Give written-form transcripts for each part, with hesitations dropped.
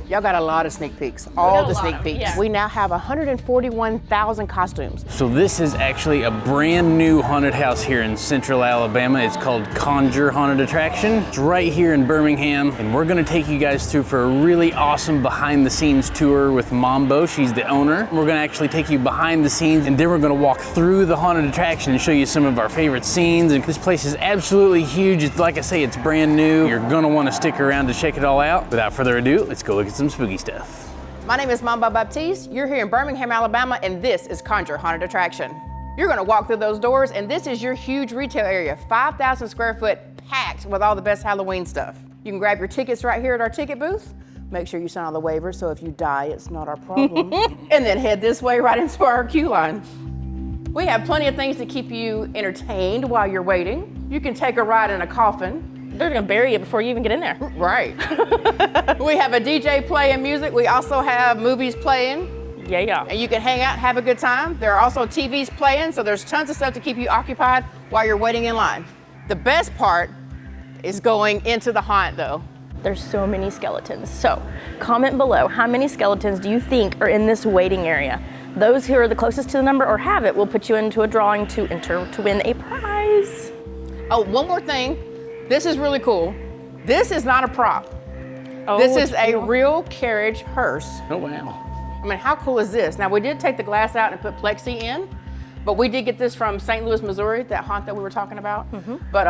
Y'all got a lot of sneak peeks, all the sneak peeks. Yeah. We now have 141,000 costumes. So this is actually a brand new haunted house here in Central Alabama. It's called Conjure Haunted Attraction. It's right here in Birmingham, and we're gonna take you guys through for a really awesome behind the scenes tour with Mambo. She's the owner. We're gonna actually take you behind the scenes, and then we're gonna walk through the haunted attraction and show you some of our favorite scenes. And this place is absolutely huge. It's, like I say, it's brand new. You're gonna wanna stick around to check it all out. Without further ado, let's go look at some spooky stuff. My name is Mambo Baptiste. You're here in Birmingham, Alabama, and this is Conjure Haunted Attraction. You're gonna walk through those doors, and this is your huge retail area, 5,000 square foot, packed with all the best Halloween stuff. You can grab your tickets right here at our ticket booth. Make sure you sign all the waivers, so if you die, it's not our problem. And then head this way right into our queue line. We have plenty of things to keep you entertained while you're waiting. You can take a ride in a coffin. They're gonna bury you before you even get in there. Right. We have a DJ playing music. We also have movies playing. Yeah. And you can hang out and have a good time. There are also TVs playing, so there's tons of stuff to keep you occupied while you're waiting in line. The best part is going into the haunt, though. There's so many skeletons. So comment below, how many skeletons do you think are in this waiting area? Those who are the closest to the number or have it will put you into a drawing to enter to win a prize. Oh, one more thing. This is really cool. This is not a prop. Oh, This is a real carriage hearse. Oh, wow. I mean, how cool is this? Now, we did take the glass out and put plexi in, but we did get this from St. Louis, Missouri, that haunt that we were talking about. But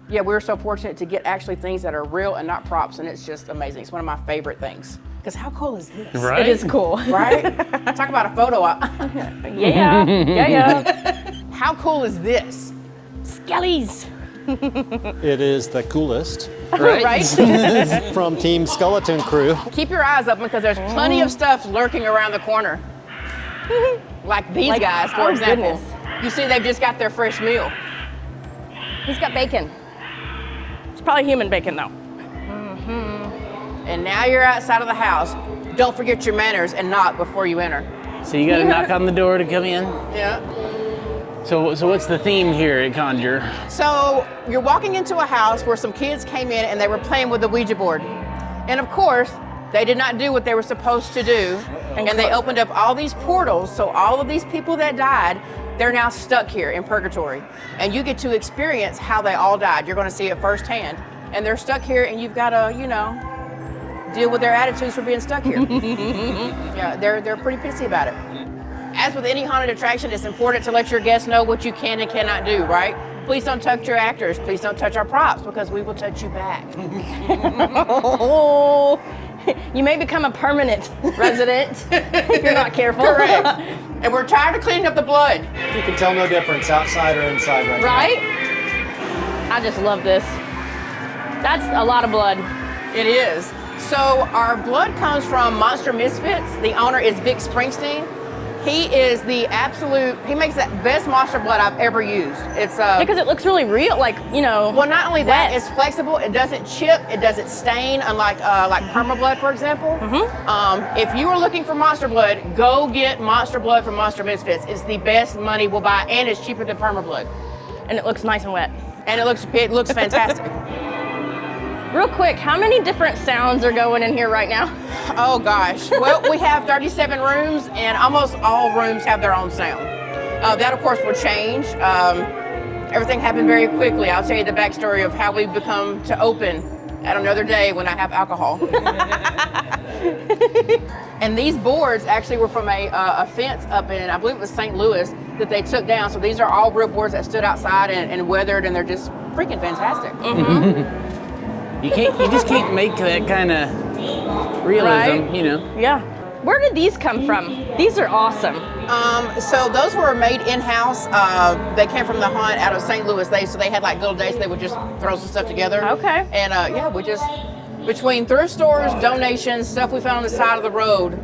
yeah, we were so fortunate to get actually things that are real and not props, and it's just amazing. It's one of my favorite things. Because how cool is this? Right? It is cool. Right? Talk about a photo op. Yeah. How cool is this? Skellies. It is the coolest Right? from Team Skeleton Crew. Keep your eyes open because there's plenty of stuff lurking around the corner. Like these guys, for oh, example. goodness. You see they've just got their fresh meal. He's got bacon. It's probably human bacon though. And now you're outside of the house. Don't forget your manners and knock before you enter. So you gotta knock on the door to come in? Yeah. So what's the theme here at Conjure? So you're walking into a house where some kids came in and they were playing with the Ouija board. And of course, they did not do what they were supposed to do. And they opened up all these portals. So all of these people that died, they're now stuck here in purgatory. And you get to experience how they all died. You're gonna see it firsthand. And they're stuck here and you've gotta, you know, deal with their attitudes for being stuck here. Yeah, they're pretty pissy about it. As with any haunted attraction, it's important to let your guests know what you can and cannot do, right? Please don't touch your actors. Please don't touch our props because we will touch you back. Oh, you may become a permanent resident if you're not careful. Correct. And we're tired of cleaning up the blood. You can tell no difference outside or inside right Right? I just love this. That's a lot of blood. It is. So our blood comes from Monster Misfits. The owner is Vic Springsteen. He is the absolute, he makes the best monster blood I've ever used. It's Because it looks really real, like, you know. well, not only that, wet. it's flexible. It doesn't chip. It doesn't stain, unlike like perma blood, for example. If you are looking for monster blood, go get monster blood from Monster Misfits. It's the best money will buy, and it's cheaper than perma blood. And it looks nice and wet. And it looks fantastic. Real quick, how many different sounds are going in here right now? Oh gosh. Well, we have 37 rooms, and almost all rooms have their own sound. That, of course, will change. Everything happened very quickly. I'll tell you the backstory of how we've become to open at another day when I have alcohol. And these boards actually were from a fence up in, I believe it was St. Louis, that they took down. So these are all real boards that stood outside and weathered, and they're just freaking fantastic. You just can't make that kind of realism, Right? you know. Yeah. Where did these come from? These are awesome. So those were made in-house. They came from the haunt out of St. Louis. So they had like little days they would just throw some stuff together. Okay. And yeah, we just, between thrift stores, donations, stuff we found on the side of the road.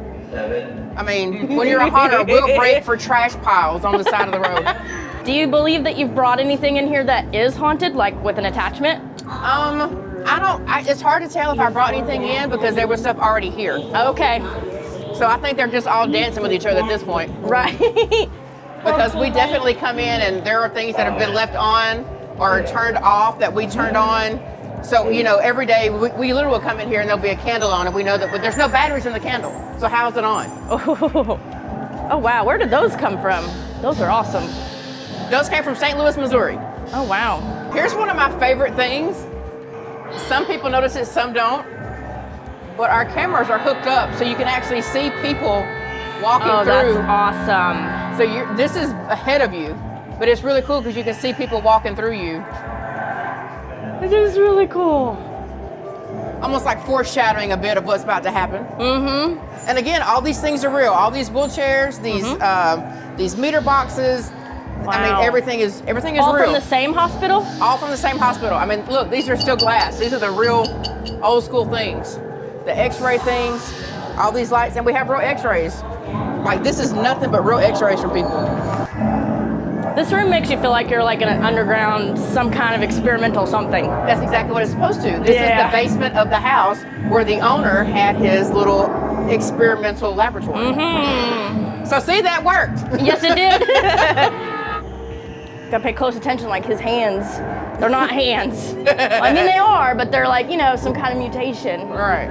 I mean, when you're a haunter, we'll break for trash piles on the side of the road. Do you believe that you've brought anything in here that is haunted, like with an attachment? It's hard to tell if I brought anything in because there was stuff already here. Okay. So I think they're just all dancing with each other at this point. Right. Because we definitely come in and there are things that have been left on or turned off that we turned on. So, you know, every day we literally will come in here and there'll be a candle on and we know that there's no batteries in the candle. So how's it on? Oh wow, where did those come from? Those are awesome. Those came from St. Louis, Missouri. Oh wow. Here's one of my favorite things. Some people notice it, some don't. But our cameras are hooked up so you can actually see people walking through. That's awesome. So this is ahead of you, but it's really cool because you can see people walking through you. It is really cool. Almost like foreshadowing a bit of what's about to happen. Mm-hmm. And again, all these things are real. All these wheelchairs, these meter boxes. Wow. I mean, everything is All real. from the same hospital? All from the same hospital. I mean, look, these are still glass. These are the real old school things. The x-ray things, all these lights, and we have real x-rays. Like, this is nothing but real x-rays from people. This room makes you feel like you're like in an underground, some kind of experimental something. That's exactly what it's supposed to. This is the basement of the house where the owner had his little experimental laboratory. Mm-hmm. So see, that worked. Yes, it did. Gotta pay close attention, like his hands. They're not hands. I mean, they are, but they're like, you know, some kind of mutation. Right.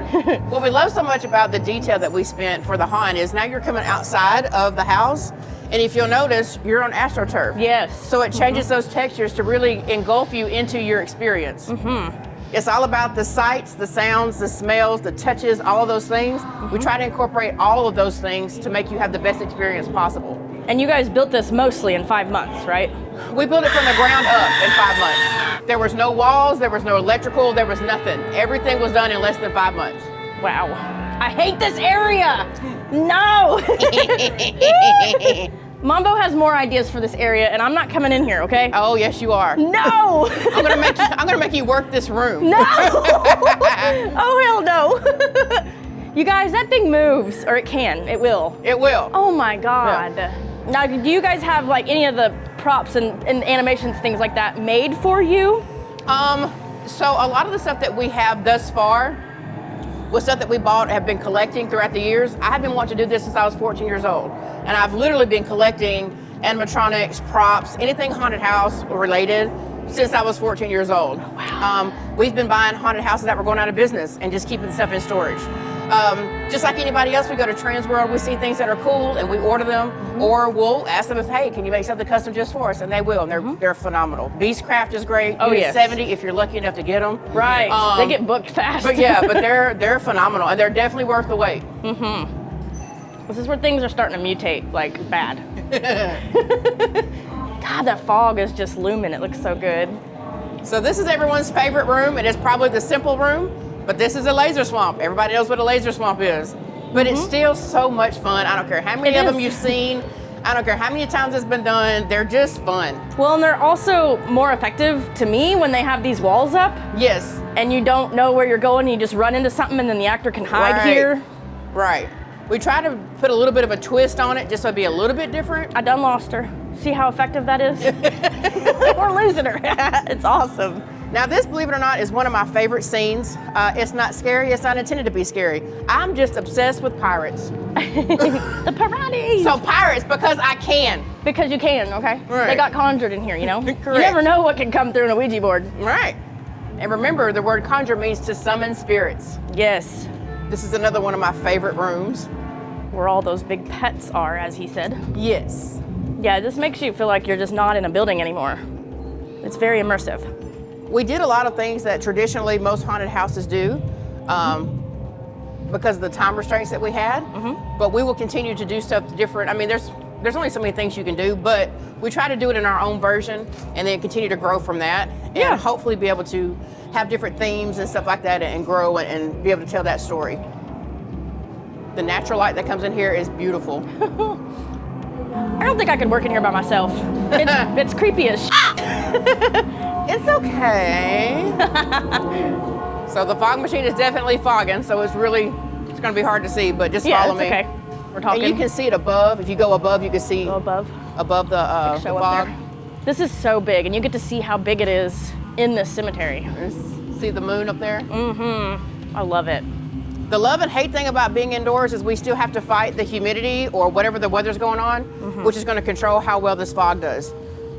What we love so much about the detail that we spent for the haunt is now you're coming outside of the house, and if you'll notice, you're on AstroTurf. Yes. So it changes those textures to really engulf you into your experience. Mm-hmm. It's all about the sights, the sounds, the smells, the touches, all of those things. Mm-hmm. We try to incorporate all of those things to make you have the best experience possible. And you guys built this mostly in 5 months, right? We built it from the ground up in 5 months. There was no walls, there was no electrical, there was nothing. Everything was done in less than 5 months. Wow. I hate this area. No. Mambo has more ideas for this area, and I'm not coming in here, okay? Oh, yes, you are. No. I'm gonna make you work this room. No. Oh, hell no. You guys, that thing moves, or it can. It will. It will. Oh my God. Yeah. Now, do you guys have like any of the props and animations, things like that made for you? So a lot of the stuff that we have thus far was stuff that we bought, have been collecting throughout the years. I have been wanting to do this since I was 14 years old. And I've literally been collecting animatronics, props, anything haunted house related since I was 14 years old. Wow. We've been buying haunted houses that were going out of business and just keeping stuff in storage. Just like anybody else, we go to Transworld, we see things that are cool and we order them, or we'll ask them if, hey, can you make something custom just for us? And they will, and they're phenomenal. Beastcraft is great. Oh, yes. 70 if you're lucky enough to get them. Right, they get booked fast. But yeah, but they're phenomenal, and they're definitely worth the wait. Mm-hmm. This is where things are starting to mutate, like bad. God, that fog is just looming. It looks so good. So this is everyone's favorite room. It is probably the simple room, but this is a laser swamp. Everybody knows what a laser swamp is. But it's still so much fun. I don't care how many of them you've seen. I don't care how many times it's been done. They're just fun. Well, and they're also more effective to me when they have these walls up. Yes. And you don't know where you're going. You just run into something and then the actor can hide here. Right. We try to put a little bit of a twist on it just so it'd be a little bit different. I done lost her. See how effective that is? We're losing her. It's awesome. Now this, believe it or not, is one of my favorite scenes. It's not scary, it's not intended to be scary. I'm just obsessed with pirates. The pirates! So pirates, because I can. Because you can, okay? Right. They got conjured in here, you know? Correct. You never know what can come through in a Ouija board. Right. And remember, the word conjure means to summon spirits. Yes. This is another one of my favorite rooms. Where all those big pets are, as he said. Yes. Yeah, this makes you feel like you're just not in a building anymore. It's very immersive. We did a lot of things that traditionally most haunted houses do because of the time restraints that we had, but we will continue to do stuff different. I mean, there's only so many things you can do, but we try to do it in our own version and then continue to grow from that and hopefully be able to have different themes and stuff like that and grow and be able to tell that story. The natural light that comes in here is beautiful. I don't think I could work in here by myself. It's creepy as shit. It's okay. So the fog machine is definitely fogging, so it's gonna be hard to see, but just follow me. Okay. We're talking. And you can see it above. If you go above, you can see above the show up fog. there. This is so big, and you get to see how big it is in this cemetery. See the moon up there? I love it. The love and hate thing about being indoors is we still have to fight the humidity or whatever the weather's going on, which is going to control how well this fog does.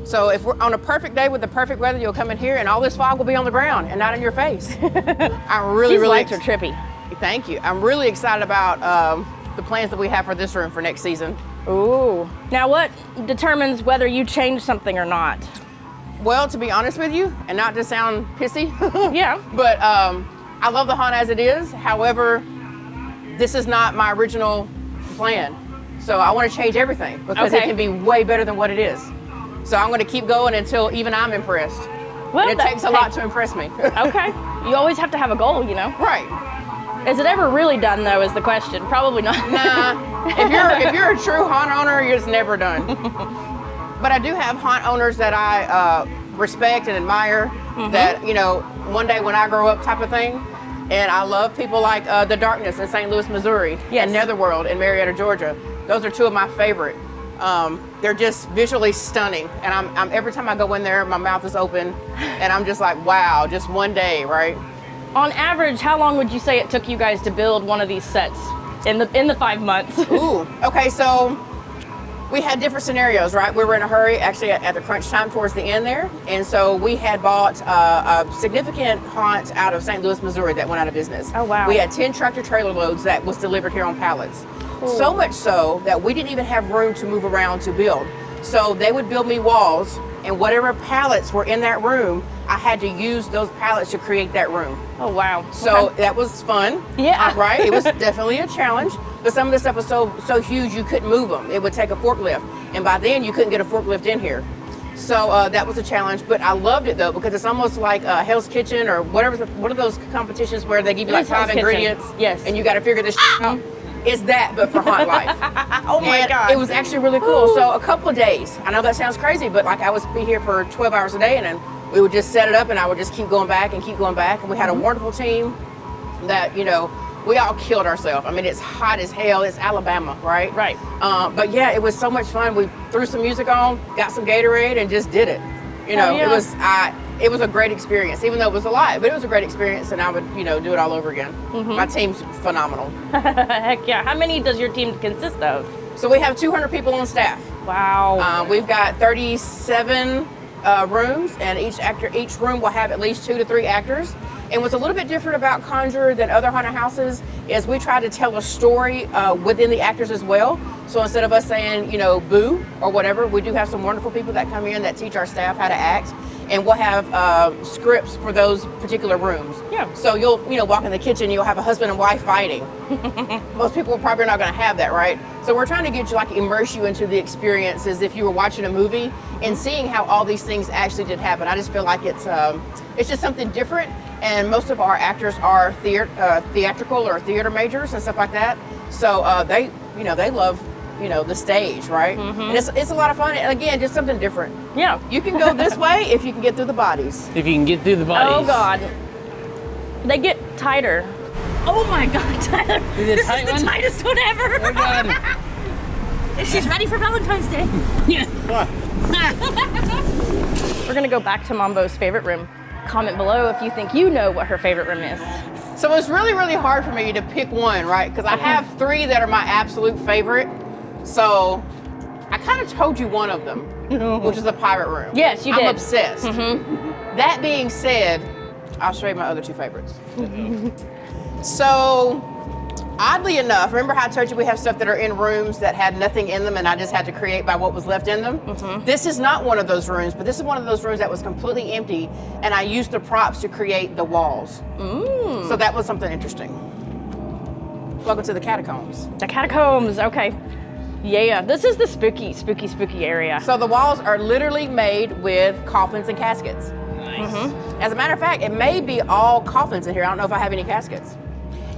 So if we're on a perfect day with the perfect weather, you'll come in here and all this fog will be on the ground and not in your face. I'm really, These really lights are trippy. Thank you. I'm really excited about the plans that we have for this room for next season. Ooh. Now what determines whether you change something or not? Well, to be honest with you, and not to sound pissy, Yeah. but I love the haunt as it is. However, this is not my original plan. So I want to change everything because it Okay. can be way better than what it is. So I'm going to keep going until even I'm impressed. Well, And it takes a lot to impress me. Okay. You always have to have a goal, you know? Right. Is it ever really done though is the question. Probably not. Nah. If you're a true haunt owner, you're just never done. But I do have haunt owners that I respect and admire. That, you know, one day when I grow up type of thing. And I love people like The Darkness in St. Louis, Missouri, Yes. and Netherworld in Marietta, Georgia. Those are two of my favorite. They're just visually stunning, and I'm every time I go in there, my mouth is open, and I'm just like, wow, just one day, right? On average, how long would you say it took you guys to build one of these sets in the 5 months? Ooh, okay, so we had different scenarios, right? We were in a hurry, actually at the crunch time towards the end there, and so we had bought a significant haunt out of St. Louis, Missouri that went out of business. Oh, wow. We had 10 tractor trailer loads that was delivered here on pallets. So much so that we didn't even have room to move around to build. So they would build me walls, and whatever pallets were in that room, I had to use those pallets to create that room. Oh wow. So Okay. that was fun. Yeah. Right? It was definitely a challenge. But some of the stuff was so huge you couldn't move them. It would take a forklift. And by then you couldn't get a forklift in here. So that was a challenge. But I loved it though, because it's almost like Hell's Kitchen or whatever, one of those competitions where they give you It like is Hell's 5 Kitchen. ingredients. Yes. And you got to figure this out. It's that, but for haunt life. Oh my And God. it was actually really cool. So a couple of days. I know that sounds crazy, but like I would be here for 12 hours a day, and then we would just set it up, and I would just keep going back and keep going back. And we had a wonderful team that, you know, we all killed ourselves. I mean, it's hot as hell. It's Alabama, right? Right. But yeah, it was so much fun. We threw some music on, got some Gatorade, and just did it. You know, yeah. it was a great experience, even though it was a lot, but it was a great experience, and I would, you know, do it all over again. My team's phenomenal. Heck yeah. How many does your team consist of? So we have 200 people on staff. Wow. We've got 37 rooms, and each room will have at least 2 to 3 actors. And what's a little bit different about Conjure than other haunted houses is we try to tell a story within the actors as well. So instead of us saying, you know, boo or whatever, we do have some wonderful people that come in that teach our staff how to act. And we'll have scripts for those particular rooms. Yeah. So you'll, you know, walk in the kitchen, you'll have a husband and wife fighting. Most people are probably not going to have that, right? So we're trying to get you, like, immerse you into the experience as if you were watching a movie and seeing how all these things actually did happen. I just feel like it's just something different. And most of our actors are theatrical or theater majors and stuff like that. So they love, you know, the stage, right? And it's a lot of fun. And again, just something different. Yeah. You can go this way if you can get through the bodies. If you can get through the bodies. Oh God. They get tighter. Oh my God, Tyler. Is it This tight is the one? tightest one ever. Oh God. She's ready for Valentine's Day. Yeah. We're gonna go back to Mambo's favorite room. Comment below if you think you know what her favorite room is. So it's really, really hard for me to pick one, right? Because I have 3 that are my absolute favorite. So I kind of told you one of them, which is the pirate room. Yes, you did. I'm obsessed. That being said, I'll show you my other 2 favorites. So oddly enough, remember how I told you we have stuff that are in rooms that had nothing in them and I just had to create by what was left in them? This is not one of those rooms, but this is one of those rooms that was completely empty, and I used the props to create the walls. So that was something interesting. Welcome to the catacombs. The catacombs, okay. Yeah, this is the spooky area. So the walls are literally made with coffins and caskets. Nice. As a matter of fact, it may be all coffins in here. I don't know if I have any caskets.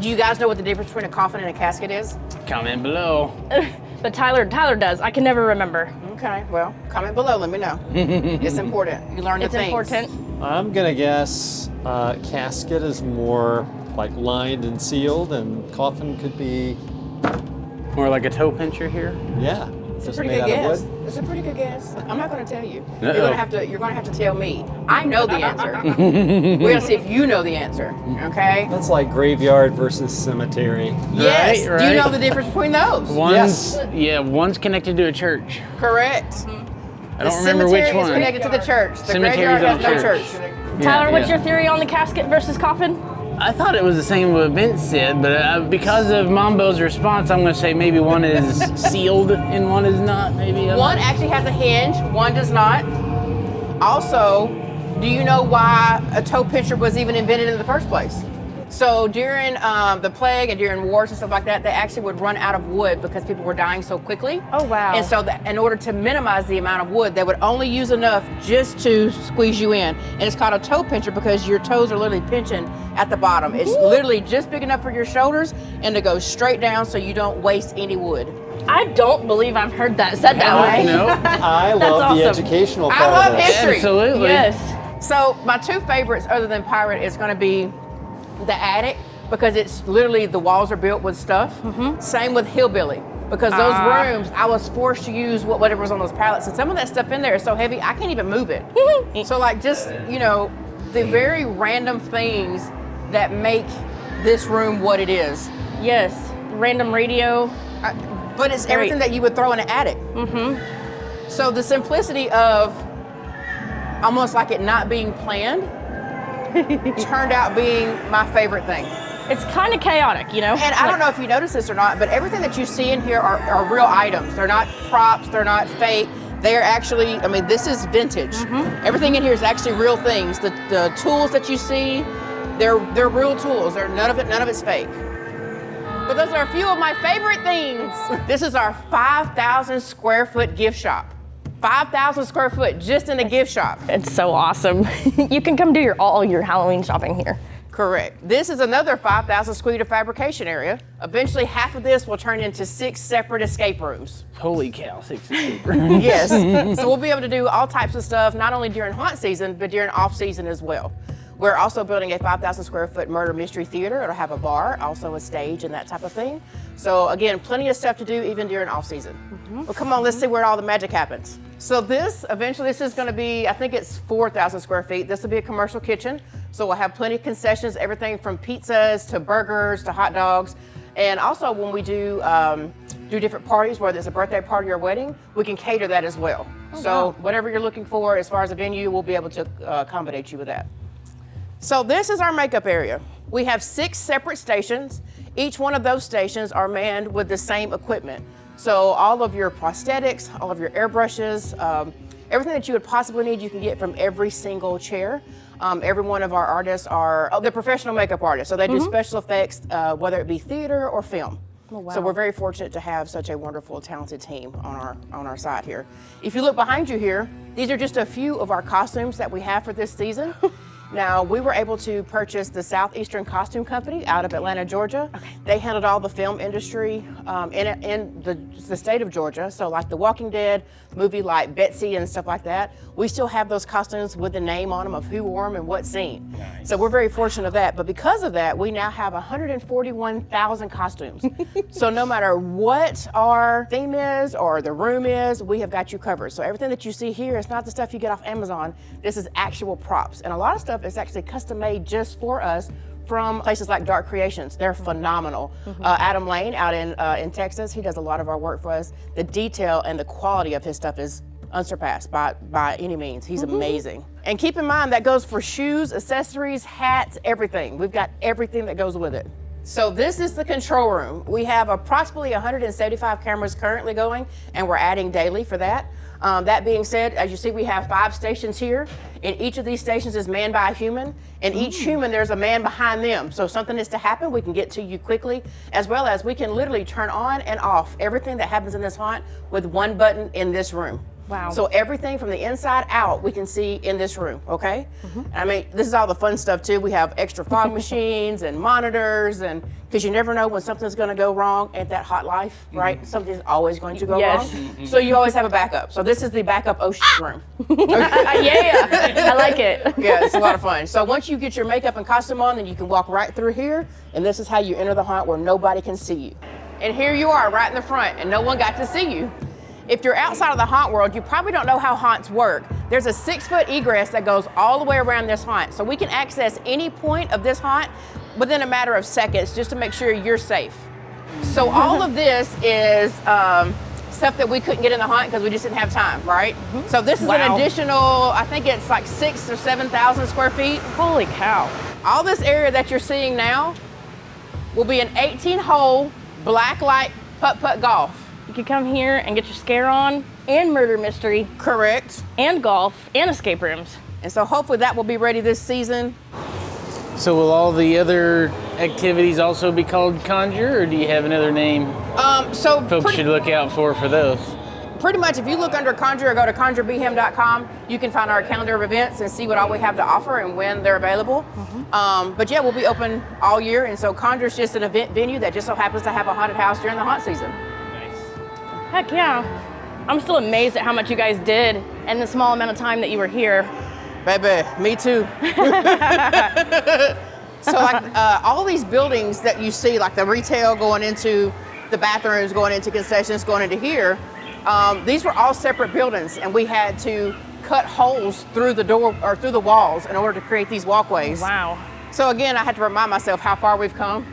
Do you guys know what the difference between a coffin and a casket is? Comment below. But Tyler does. I can never remember. Okay, well, comment below, let me know. It's important. You learn the It's things. important. I'm gonna guess casket is more like lined and sealed, and coffin could be, More like a toe pincher here. yeah, It's a just pretty made good out of guess. wood. It's a pretty good guess. I'm not going to tell you. You're Uh-oh. gonna have to tell me. I know the answer. We're gonna see if you know the answer. Okay? That's like graveyard versus cemetery. Yes. Right, Do you right. know the difference between those? One's connected to a church. Correct. I don't remember which cemetery one. is connected to the church. The Cemetery's graveyard has on no church. church. Tyler, what's your theory on the casket versus coffin? I thought it was the same what Vince said, but because of Mambo's response, I'm going to say maybe one is sealed and one is not. Maybe One actually has a hinge, one does not. Also, do you know why a toe pincher was even invented in the first place? So during the plague and during wars and stuff like that, they actually would run out of wood because people were dying so quickly. Oh, wow. And so in order to minimize the amount of wood, they would only use enough just to squeeze you in. And it's called a toe pincher because your toes are literally pinching at the bottom. It's literally just big enough for your shoulders and to go straight down so you don't waste any wood. I don't believe I've heard that said that way. No. I love the awesome. educational I part love of this. history. Absolutely. Yes. So my two favorites other than pirate is going to be the attic because it's literally the walls are built with stuff. Same with hillbilly because those rooms I was forced to use whatever was on those pallets and some of that stuff in there is so heavy I can't even move it. So like just the very random things that make this room what it is. Yes. Random radio. But it's everything that you would throw in an attic. So the simplicity of almost like it not being planned turned out being my favorite thing. It's kind of chaotic, And I don't know if you noticed this or not, but everything that you see in here are real items. They're not props, they're not fake. They are actually, this is vintage. Everything in here is actually real things. The tools that you see, they're real tools. None of it's fake. But those are a few of my favorite things. This is our 5,000 square foot gift shop. 5,000 square foot just in the gift shop. It's so awesome. You can come do all your Halloween shopping here. Correct. This is another 5,000 square feet fabrication area. Eventually, half of this will turn into 6 separate escape rooms. Holy cow, 6 escape rooms. Yes. So we'll be able to do all types of stuff, not only during haunt season, but during off season as well. We're also building a 5,000 square foot murder mystery theater. It'll have a bar, also a stage and that type of thing. So again, plenty of stuff to do even during off season. Well, come on, let's see where all the magic happens. So this is going to be, I think it's 4,000 square feet. This will be a commercial kitchen. So we'll have plenty of concessions, everything from pizzas to burgers to hot dogs. And also when we do different parties, whether it's a birthday party or wedding, we can cater that as well. Whatever you're looking for as far as a venue, we'll be able to accommodate you with that. So this is our makeup area. We have 6 separate stations. Each one of those stations are manned with the same equipment. So all of your prosthetics, all of your airbrushes, everything that you would possibly need, you can get from every single chair. Every one of our artists they're professional makeup artists. So they do special effects, whether it be theater or film. Oh, wow. So we're very fortunate to have such a wonderful, talented team on our side here. If you look behind you here, these are just a few of our costumes that we have for this season. Now, we were able to purchase the Southeastern Costume Company out of Atlanta, Georgia. Okay. They handled all the film industry in the state of Georgia. So like The Walking Dead, movie like Betsy and stuff like that. We still have those costumes with the name on them of who wore them and what scene. Nice. So we're very fortunate of that. But because of that, we now have 141,000 costumes. So no matter what our theme is or the room is, we have got you covered. So everything that you see here is not the stuff you get off Amazon. This is actual props. And a lot of stuff is actually custom made just for us from places like Dark Creations. They're phenomenal. Adam Lane out in Texas, he does a lot of our work for us. The detail and the quality of his stuff is unsurpassed by any means. He's amazing. And keep in mind that goes for shoes, accessories, hats, everything. We've got everything that goes with it. So this is the control room. We have approximately 175 cameras currently going, and we're adding daily for that. That being said, as you see, we have 5 stations here, and each of these stations is manned by a human, and each human, there's a man behind them. So if something is to happen, we can get to you quickly, as well as we can literally turn on and off everything that happens in this haunt with one button in this room. Wow. So everything from the inside out we can see in this room, okay? This is all the fun stuff too. We have extra fog machines and monitors, and because you never know when something's gonna go wrong at that hot life, right? Something's always going to go wrong. So you always have a backup. So this is the backup room. Yeah, I like it. Yeah, it's a lot of fun. So once you get your makeup and costume on, then you can walk right through here, and this is how you enter the haunt where nobody can see you. And here you are right in the front, and no one got to see you. If you're outside of the haunt world, you probably don't know how haunts work. There's a 6-foot egress that goes all the way around this haunt. So we can access any point of this haunt within a matter of seconds just to make sure you're safe. So all of this is stuff that we couldn't get in the haunt because we just didn't have time, right? So this is an Wow. additional, I think it's like 6,000 or 7,000 square feet. Holy cow. All this area that you're seeing now will be an 18-hole black light putt-putt golf. You could come here and get your scare on, and murder mystery, Correct. and golf, and escape rooms. And so hopefully that will be ready this season. So will all the other activities also be called Conjure, or do you have another name So folks should look out for those? pretty much if you look under Conjure or go to conjurebham.com, you can find our calendar of events and see what all we have to offer and when they're available. But yeah, we'll be open all year. And so Conjure is just an event venue that just so happens to have a haunted house during the haunt season. Heck yeah. I'm still amazed at how much you guys did in the small amount of time that you were here. Baby, me too. So like all these buildings that you see, like the retail going into the bathrooms, going into concessions, going into here, these were all separate buildings, and we had to cut holes through the door or through the walls in order to create these walkways. Wow. So again, I had to remind myself how far we've come.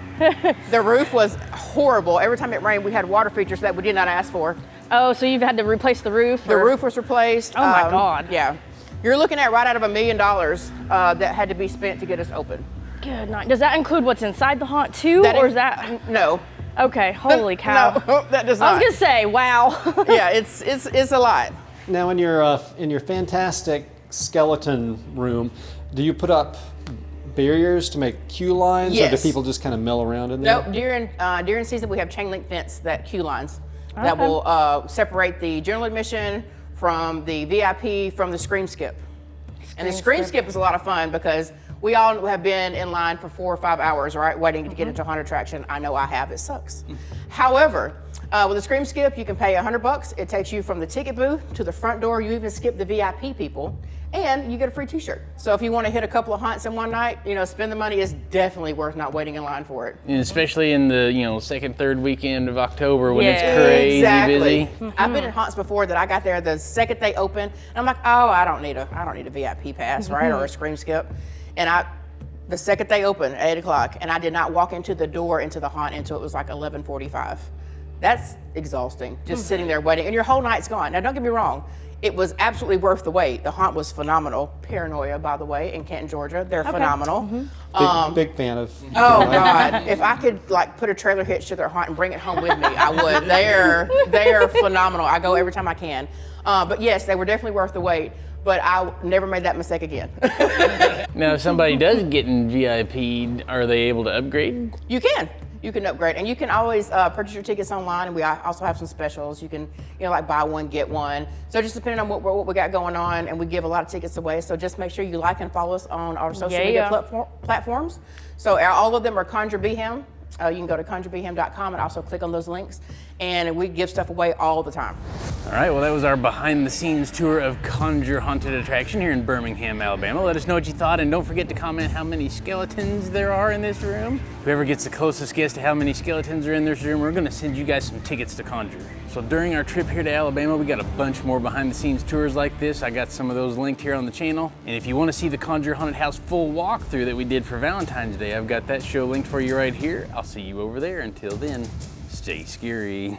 The roof was horrible. Every time it rained, we had water features that we did not ask for. Oh, so you've had to replace the roof? The roof was replaced. Oh my God. Yeah. You're looking at right out of $1 million that had to be spent to get us open. Good night. Does that include what's inside the haunt too, or is that? No. Okay, holy cow. No, that does I not. was gonna say, wow. Yeah, it's a lot. Now, in your fantastic skeleton room, do you put up barriers to make queue lines, or do Yes. people just kind of mill around in there? No, during season we have chain link fence that queue lines that will separate the general admission from the VIP from the scream skip. And the scream skip is a lot of fun because we all have been in line for 4 or 5 hours, right, waiting to get into a haunted attraction. I know I have. It sucks. However, with the scream skip, you can pay $100. It takes you from the ticket booth to the front door. You even skip the VIP people, and you get a free T-shirt. So if you want to hit a couple of haunts in one night, spend the money. Is definitely worth not waiting in line for it. And especially in the second, third weekend of October when it's crazy busy. I've been in haunts before that I got there the second they open, and I'm like, oh, I don't need a VIP pass, right, or a scream skip. And the second they opened at 8 o'clock, and I did not walk into the door into the haunt until it was like 11:45. That's exhausting, just sitting there waiting, and your whole night's gone. Now, don't get me wrong. It was absolutely worth the wait. The haunt was phenomenal. Paranoia, by the way, in Canton, Georgia. They're phenomenal. Big fan of. Oh God! If I could put a trailer hitch to their haunt and bring it home with me, I would. They're phenomenal. I go every time I can. But yes, they were definitely worth the wait. But I never made that mistake again. Now, if somebody does get in VIP, are they able to upgrade? You can upgrade, and you can always purchase your tickets online, and we also have some specials. You can, buy one, get one. So just depending on what we got going on, and we give a lot of tickets away. So just make sure you like and follow us on our social media platforms. So all of them are Conjure Beham. You can go to conjurebham.com and also click on those links, and we give stuff away all the time. All right, well, that was our behind-the-scenes tour of Conjure Haunted Attraction here in Birmingham, Alabama. Let us know what you thought, and don't forget to comment how many skeletons there are in this room. Whoever gets the closest guess to how many skeletons are in this room, we're gonna send you guys some tickets to Conjure. So during our trip here to Alabama, we got a bunch more behind-the-scenes tours like this. I got some of those linked here on the channel. And if you wanna see the Conjure Haunted House full walkthrough that we did for Valentine's Day, I've got that show linked for you right here. I'll see you over there. Until then, stay scary.